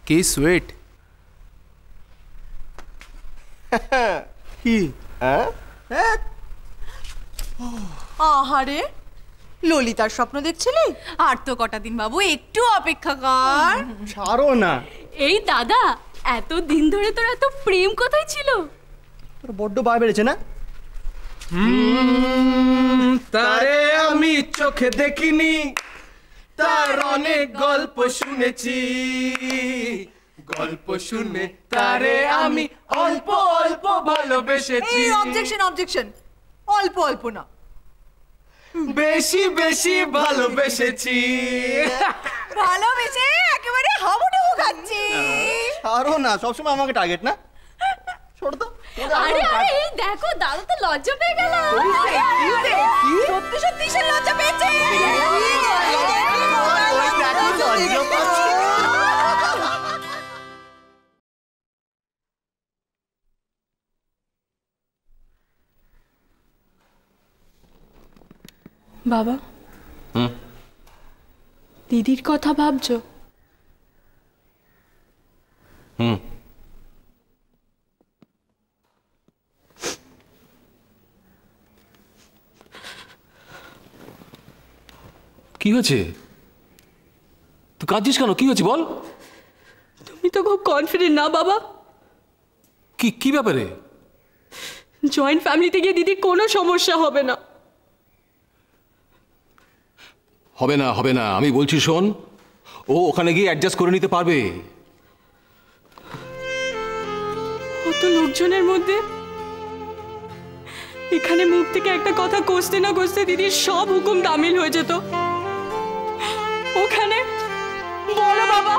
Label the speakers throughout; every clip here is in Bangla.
Speaker 1: কি সুইট। কি
Speaker 2: আহারে, ললিতার স্বপ্ন দেখছিলি?
Speaker 3: আর তো কটা দিন বাবু, একটু অপেক্ষা কর।
Speaker 1: ছাড়ো না।
Speaker 3: এই দাদা, এত দিন ধরে তোর এত প্রেম কোথায় ছিল?
Speaker 1: তোর বড্ড বার বেড়েছে না? তারে আমি চোখে দেখিনি, তার অনেক গল্প শুনেছি, গল্প শুনে তারে আমি অল্প অল্প ভালোবেসেছি।
Speaker 2: অবজেকশন অবজেকশন, অল্প অল্প না,
Speaker 1: বেশি বেশি ভালোবেসেছি।
Speaker 2: ভালোবেসে একেবারে হাবুডুবু খাচ্ছি।
Speaker 1: ছাড়ো না, সবসময় আমাকে টার্গেট না। ছোট তো।
Speaker 3: আরে আরে, এই দেখো দাদা তো লজ্জা পেয়ে গেল।
Speaker 2: সত্যি সত্যি সে লজ্জা পেয়েছে।
Speaker 4: বাবা, দিদির কথা ভাবছো?
Speaker 5: কি হয়েছে? তুই কাঁদছিস কেন? কি হয়েছে বল?
Speaker 4: তুমি তো খুব কনফিডেন্ট না বাবা।
Speaker 5: কি কি ব্যাপারে?
Speaker 4: জয়েন্ট ফ্যামিলিতে গিয়ে দিদির কোনো সমস্যা হবে না।
Speaker 5: হবে না, হবে না, আমি বলছি শোন, ও ওখানে গিয়ে অ্যাডজাস্ট করে নিতে পারবে।
Speaker 4: অত লোকজনের মধ্যে এখানে মুখ থেকে একটা কথা কষতে না কষতে দিদির সব হুকুম তামিল হয়ে যেত। ওখানে বলো বাবা,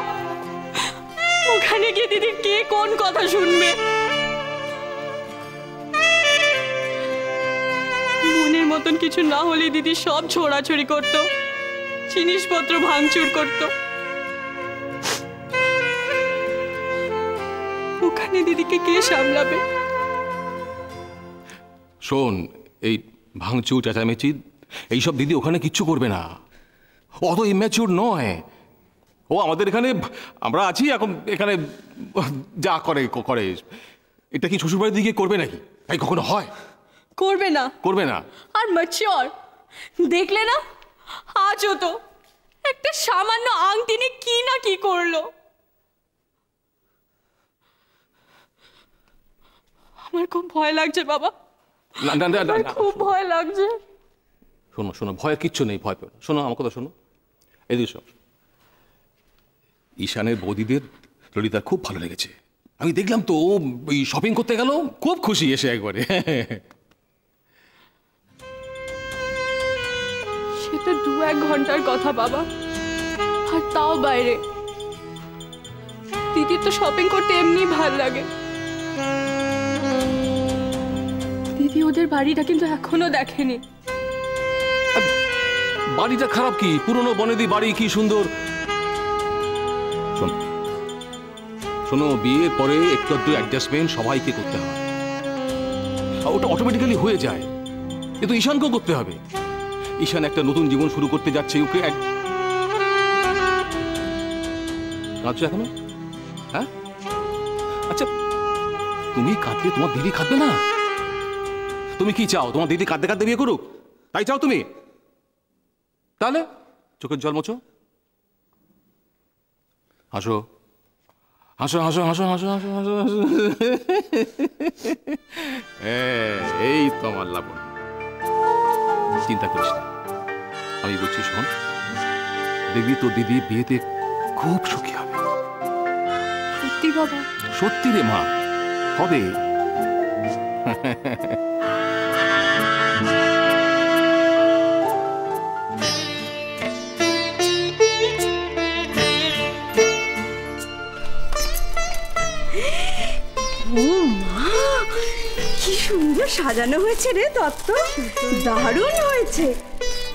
Speaker 4: ওখানে গিয়ে দিদির কে কোন কথা শুনবে? মনের মতন কিছু না হলে দিদি সব ছোড়াছড়ি করতো, জিনিসপত্র ভাঙচুর করতো। ওখানে দিদিকে কে সামলাবে?
Speaker 5: শোন, এই ভাঙচুর চেঁচামেচি এইসব দিদি ওখানে কিচ্ছু করবে না। অত ইম্যাচিউর নয় ও। আমাদের এখানে আমরা আছি এখন, এখানে যা করে করে। এটা কি শ্বশুরবাড়ির দিকে করবে নাকি? তাই কখনো হয়?
Speaker 4: করবে না,
Speaker 5: করবে না।
Speaker 4: আর ম্যাচিওর দেখলে না, আজও তো একটা সামান্য আংটি নিয়ে কি না কি করলো। আমার খুব ভয় লাগছে বাবা,
Speaker 5: না না না না,
Speaker 4: খুব ভয় লাগছে।
Speaker 5: শোনো শোনো, ভয়ের কিচ্ছু নেই, ভয় পেও না। শোনো আমার কথা শোনো, এদিকে শোনো। ঈশানের বৌদিদের ললিতার খুব ভালো লেগেছে। আমি দেখলাম তো ওই শপিং করতে গেল, খুব খুশি এসে একবারে।
Speaker 4: সেটা 2-1 ঘন্টার কথা বাবা, আর তাও বাইরে। দিদির তো শপিং করতে এমনি ভালো লাগে। দিদি ওদের বাড়িটা কিন্তু এখনো দেখেনি।
Speaker 5: বাড়িটা খারাপ কি? পুরনো বনেদি বাড়ি, কি সুন্দর। শোনো শোনো, বিয়ের পরে একটু একটু অ্যাডজাস্টমেন্ট সবাইকে করতে হয়, ওটা অটোমেটিক্যালি হয়ে যায়। কিন্তু ঈশানকেও করতে হবে। ঈশান একটা নতুন জীবন শুরু করতে যাচ্ছে, ওকে কাঁদছো এখনো? হ্যাঁ, আচ্ছা, তুমি কাঁদলে তোমার দিদি কাঁদবে না? তুমি কি চাও তোমার দিদি কাঁদতে কাঁদতে বিয়ে করুক? তাই চাও তুমি? তাহলে চোখের জল মোছো, হাসো হাসো হাসো হাসো হাসো হাসো হাসো হাসো। এই তো আমার লাবণ, চিন্তা করিস না, আমি বলছি শোন, দেখবি তোর দিদি বিয়েতে খুব সুখী হবে।
Speaker 4: সত্যি বাবা?
Speaker 5: সত্যি রে মা, হবে।
Speaker 2: কি সুন্দর সাজানো হয়েছে রে দত্ত, দারুণ হয়েছে।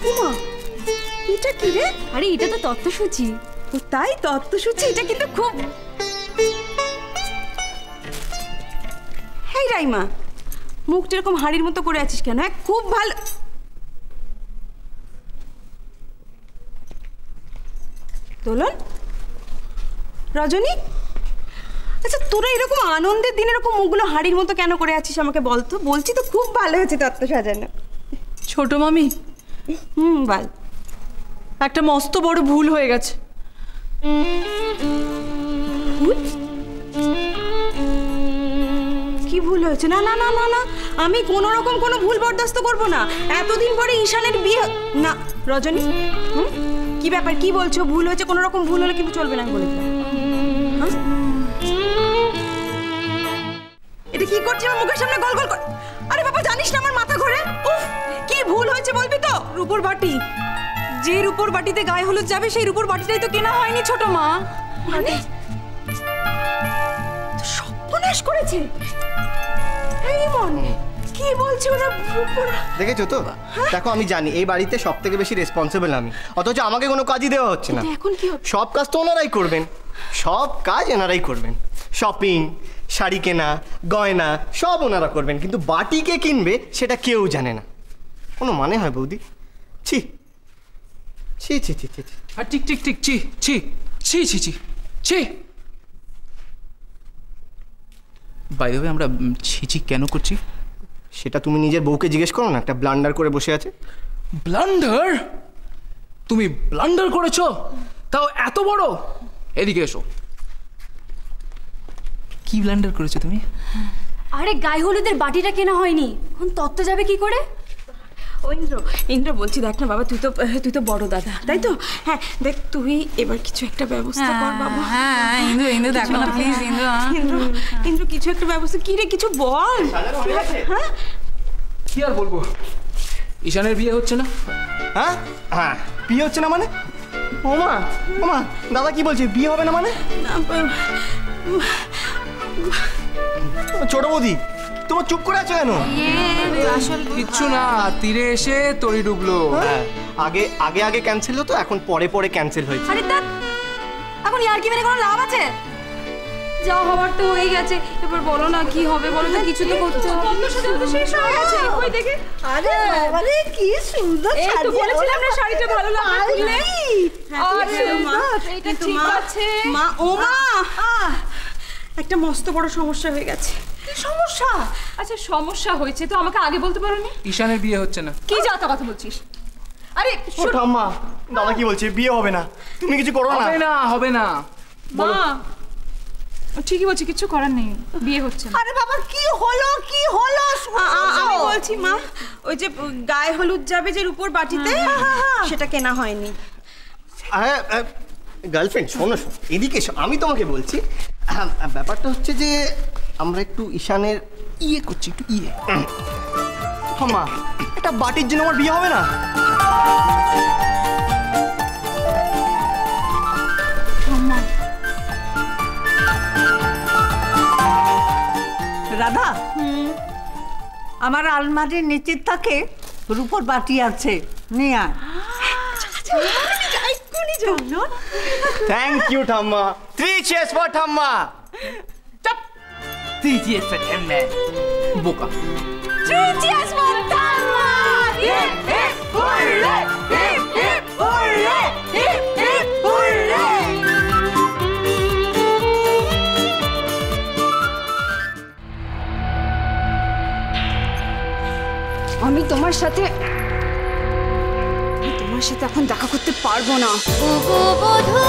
Speaker 2: উমা, এটা কি রে?
Speaker 3: আরে এটা তো তত্ত্বসূচি।
Speaker 2: ও তাই, তত্ত্বসূচি। এটা কিন্তু খুব... হেই রাইমা, মুখটা এরকম হাড়ির মতো করে আছিস কেন? খুব ভালো। দোলন, রজনী, আচ্ছা তোরা এরকম আনন্দের দিন এরকম মুখগুলো হাড়ির মতো কেন করে আছিস আমাকে বলতো? বলছি তো খুব ভালো হয়েছে তত্ত্ব সাজানো।
Speaker 4: ছোট মামি,
Speaker 2: বল।
Speaker 4: একটা মস্ত বড় ভুল হয়ে গেছে।
Speaker 2: কি ভুল হয়েছে? না না না না না, আমি কোনো রকম কোনো ভুল বরদাস্ত করব না। এতদিন পরে ঈশানের বিয়ে না। রজনী, কি ব্যাপার? কি বলছো? ভুল হয়েছে? কোনো রকম ভুল হলে কিন্তু চলবে না, আমি বলে দিলাম। এটা কি করছিস আমার মুখের সামনে গোল গোল কর? আরে বাবা, জানিস না আমার মাথা ঘোরে। উফ, কি ভুল হয়েছে বলবি তো? রূপোর বাটি, যে রূপোর বাটিতে গায়ে হলুদ যাবে সেই রূপোর বাটিটাই তো কেনা হয়নি ছোট মা। মানে সর্বনাশ করেছে। এই মনে কি বলছো ওরা?
Speaker 6: দেখেছো তো? দেখো, আমি জানি এই বাড়িতে সব থেকে বেশি রেসপন্সিবল আমি, অথচ আমাকে কোনো কাজই দেওয়া হচ্ছে না।
Speaker 2: এখন কি হবে?
Speaker 6: সব কাজ তো ওনারাই করবেন, সব কাজ এনারাই করবেন। শপিং, শাড়ি কেনা, গয়না সব ওনারা করবেন, কিন্তু বাটি কে কিনবে সেটা কেউ জানে না। কোনো মানে হয় বৌদি? ছি ছি ছি ছি ছি।
Speaker 1: আর ঠিক ঠিক ঠিক, ছি ছি ছি ছি ছি ছি। বাই দ্য ওয়ে, আমরা ছিচি কেন করছি
Speaker 6: সেটা তুমি নিজের বউকে জিজ্ঞেস করো না, একটা ব্লান্ডার করে বসে আছে।
Speaker 1: ব্লান্ডার? তুমি ব্লান্ডার করেছো? তাও এত বড়? এদিকে এসো। কি ব্লান্ডার করেছো তুমি?
Speaker 3: আরে গায়ে হলুদের বাটিটা কেনা হয়নি, এখন তত্ত্ব যাবে কি করে?
Speaker 2: ও ইন্দ্র, ইন্দ্র বলছি, দেখ না বাবা, তুই তো বড় দাদা, তাই তো? হ্যাঁ দেখ, তুই এবার কিছু একটা ব্যবস্থা কর বাবা।
Speaker 4: হ্যাঁ ইন্দু, ইন্দু দেখো না প্লিজ। ইন্দু,
Speaker 2: ইন্দ্র, ইন্দ্র কিছু একটা ব্যবস্থা। কি রে, কিছু বল। হ্যাঁ,
Speaker 1: কি আর বলবো, ঈশানের বিয়ে হচ্ছে না।
Speaker 6: হ্যাঁ হ্যাঁ, বিয়ে হচ্ছে না মানে? ওমা ওমা, দাদা কি বলছে? বিয়ে হবে না মানে? ছোট বৌদি, তোমার চুপ করে আছো কেন?
Speaker 1: কিচ্ছু না, তীরে এসে তরি ডুবলো।
Speaker 6: হ্যাঁ, আগে আগে আগে ক্যান্সেল হতো, এখন পরে পরে ক্যান্সেল হয়েছে।
Speaker 3: আরে তা এখন ইয়ার কি মেরে কোনো লাভ আছে? যা হওয়ার তো হয়ে গেছে, এবার বলো না কি হবে, বলো তো। কিছু তো করতে হবে।
Speaker 2: শেষ হয়ে গেছে। কই দেখে? আরে বাবারে, কি সুন্দর
Speaker 3: এই তো বলেছিলাম না শাড়িটা ভালো লাগবে কিনে।
Speaker 2: আরে মা,
Speaker 3: এটা ঠিক আছে
Speaker 2: মা। ও মা, একটা মস্ত বড় সমস্যা হয়ে গেছে।
Speaker 3: কি সমস্যা? আচ্ছা সমস্যা হয়েছে তো আমাকে আগে বলতে পারোনি?
Speaker 1: ঈশানের বিয়ে হচ্ছে না।
Speaker 3: কি যাতা কথা বলছিস? আরে
Speaker 6: ও ঠাম্মা, দাদা কি বলছে? বিয়ে হবে না, তুমি কিছু করো না।
Speaker 1: হবে না, হবে না।
Speaker 4: মা ঠিকই বলছি, কিছু করার নেই, বিয়ে হচ্ছে না।
Speaker 2: আরে বাবা, কি হলো? কি হলো? আমি বলছি মা, ওই যে গায়ে হলুদ যাবে যে রূপোর বাটিতে, সেটা কেনা হয়নি।
Speaker 6: গার্লফ্রেন্ড, শোনো শোনো, এদিকে এসো, আমি তোমাকে বলছি। ব্যাপারটা হচ্ছে যে আমরা একটু ঈশানের ইয়ে করছি, একটু ইয়ে। ঠাম্মা, একটা বাটির জন্য আমার বিয়ে হবে না?
Speaker 7: রাধা, আমার আলমারির নিচের থাকে রূপোর বাটি আছে, নিয়ে আয়।
Speaker 6: থ্যাংক ইউ ঠাম্মা। 3 cheers for ঠাম্মা।
Speaker 1: চাপ। তুই কি একটা ঠেমনে বোকা।
Speaker 3: Cheers for Tama! Hip hip hooray! Hip hip hooray! Hip hip hooray!
Speaker 2: আমি তোমার সাথে এখন দেখা করতে পারবো না।
Speaker 3: ও গো বধূ